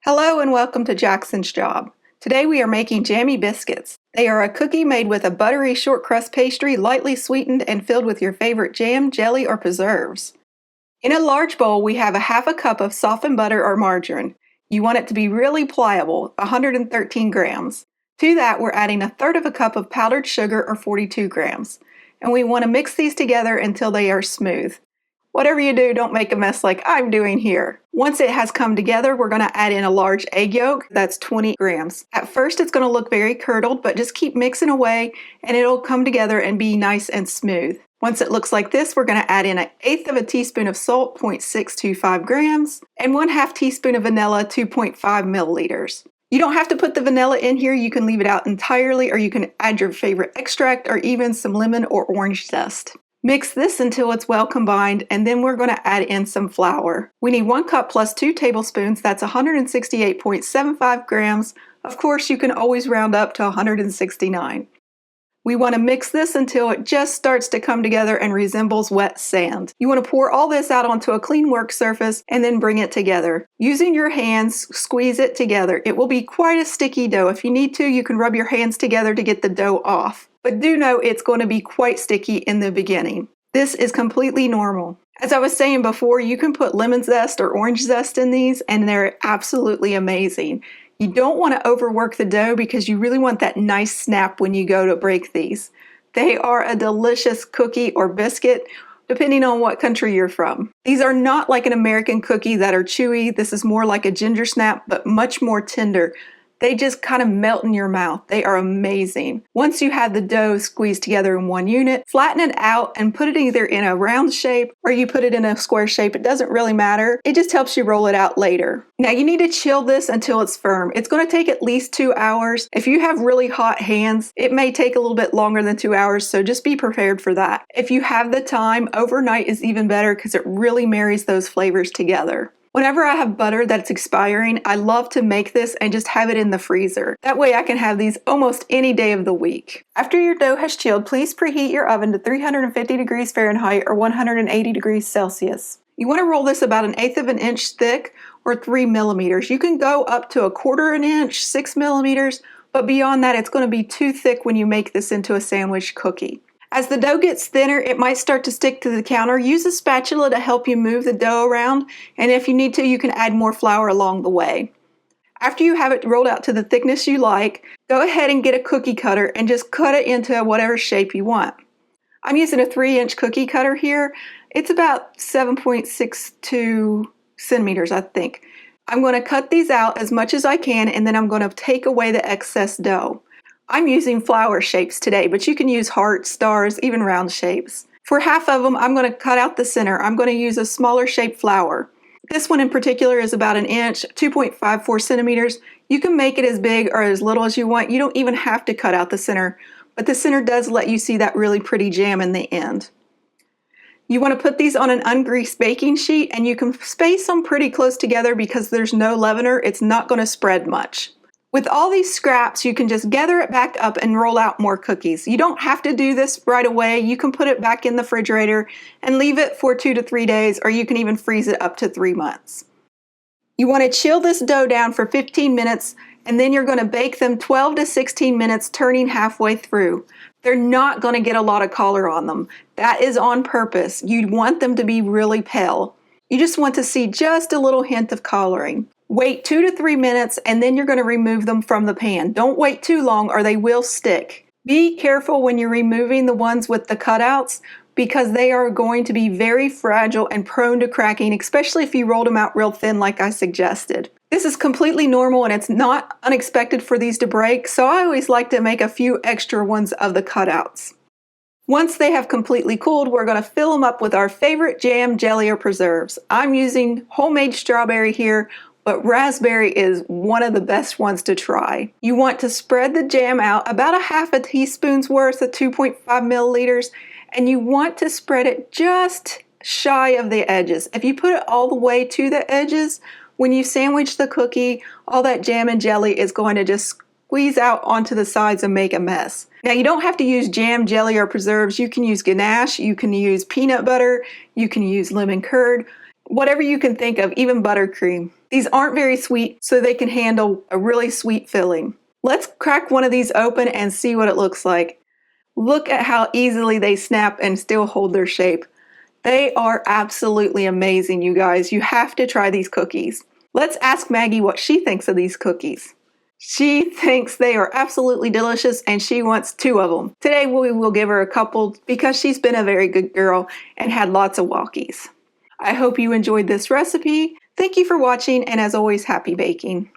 Hello and welcome to Jackson's Job. Today we are making Jammy Biscuits. They are a cookie made with a buttery short crust pastry, lightly sweetened and filled with your favorite jam, jelly, or preserves. In a large bowl we have a half a cup of softened butter or margarine. You want it to be really pliable, 113 grams. To that we're adding a third of a cup of powdered sugar or 42 grams. And we want to mix these together until they are smooth. Whatever you do, don't make a mess like I'm doing here. Once it has come together, we're going to add in a large egg yolk. That's 20 grams. At first, it's going to look very curdled, but just keep mixing away and it'll come together and be nice and smooth. Once it looks like this, we're going to add in 1/8 of a teaspoon of salt, 0.625 grams, and 1/2 teaspoon of vanilla, 2.5 milliliters. You don't have to put the vanilla in here. You can leave it out entirely, or you can add your favorite extract or even some lemon or orange zest. Mix this until it's well combined, and then we're going to add in some flour. We need 1 cup plus 2 tablespoons, that's 168.75 grams. Of course, you can always round up to 169. We want to mix this until it just starts to come together and resembles wet sand. You want to pour all this out onto a clean work surface and then bring it together. Using your hands, squeeze it together. It will be quite a sticky dough. If you need to, you can rub your hands together to get the dough off. But do know it's going to be quite sticky in the beginning. This is completely normal. As I was saying before, you can put lemon zest or orange zest in these and they're absolutely amazing. You don't want to overwork the dough because you really want that nice snap when you go to break these. They are a delicious cookie or biscuit, depending on what country you're from. These are not like an American cookie that are chewy. This is more like a ginger snap, but much more tender. They just kind of melt in your mouth. They are amazing. Once you have the dough squeezed together in one unit, flatten it out and put it either in a round shape or you put it in a square shape. It doesn't really matter. It just helps you roll it out later. Now you need to chill this until it's firm. It's going to take at least 2 hours. If you have really hot hands, it may take a little bit longer than 2 hours, so just be prepared for that. If you have the time, overnight is even better because it really marries those flavors together. Whenever I have butter that's expiring, I love to make this and just have it in the freezer. That way I can have these almost any day of the week. After your dough has chilled, please preheat your oven to 350 degrees Fahrenheit or 180 degrees Celsius. You want to roll this about 1/8 of an inch thick or 3 millimeters. You can go up to 1/4 inch, 6 millimeters, but beyond that it's going to be too thick when you make this into a sandwich cookie. As the dough gets thinner, it might start to stick to the counter. Use a spatula to help you move the dough around, and if you need to, you can add more flour along the way. After you have it rolled out to the thickness you like, go ahead and get a cookie cutter and just cut it into whatever shape you want. I'm using a 3-inch cookie cutter here. It's about 7.62 centimeters, I think. I'm going to cut these out as much as I can, and then I'm going to take away the excess dough. I'm using flower shapes today, but you can use hearts, stars, even round shapes. For half of them, I'm going to cut out the center. I'm going to use a smaller shaped flower. This one in particular is about 1 inch, 2.54 centimeters. You can make it as big or as little as you want. You don't even have to cut out the center, but the center does let you see that really pretty jam in the end. You want to put these on an ungreased baking sheet, and you can space them pretty close together because there's no leavener. It's not going to spread much. With all these scraps, you can just gather it back up and roll out more cookies. You don't have to do this right away. You can put it back in the refrigerator and leave it for 2 to 3 days, or you can even freeze it up to 3 months. You want to chill this dough down for 15 minutes, and then you're going to bake them 12 to 16 minutes, turning halfway through. They're not going to get a lot of color on them. That is on purpose. You want them to be really pale. You just want to see just a little hint of coloring. Wait 2 to 3 minutes and then you're going to remove them from the pan. Don't wait too long or they will stick. Be careful when you're removing the ones with the cutouts because they are going to be very fragile and prone to cracking, especially if you rolled them out real thin like I suggested. This is completely normal and it's not unexpected for these to break, so I always like to make a few extra ones of the cutouts. Once they have completely cooled, we're going to fill them up with our favorite jam, jelly, or preserves. I'm using homemade strawberry here, but raspberry is one of the best ones to try. You want to spread the jam out about 1/2 teaspoon's worth of 2.5 milliliters, and you want to spread it just shy of the edges. If you put it all the way to the edges, when you sandwich the cookie, all that jam and jelly is going to just squeeze out onto the sides and make a mess. Now you don't have to use jam, jelly, or preserves. You can use ganache, you can use peanut butter, you can use lemon curd, whatever you can think of, even buttercream. These aren't very sweet, so they can handle a really sweet filling. Let's crack one of these open and see what it looks like. Look at how easily they snap and still hold their shape. They are absolutely amazing, you guys. You have to try these cookies. Let's ask Maggie what she thinks of these cookies. She thinks they are absolutely delicious and she wants 2 of them. Today we will give her a couple because she's been a very good girl and had lots of walkies. I hope you enjoyed this recipe. Thank you for watching, and as always, happy baking.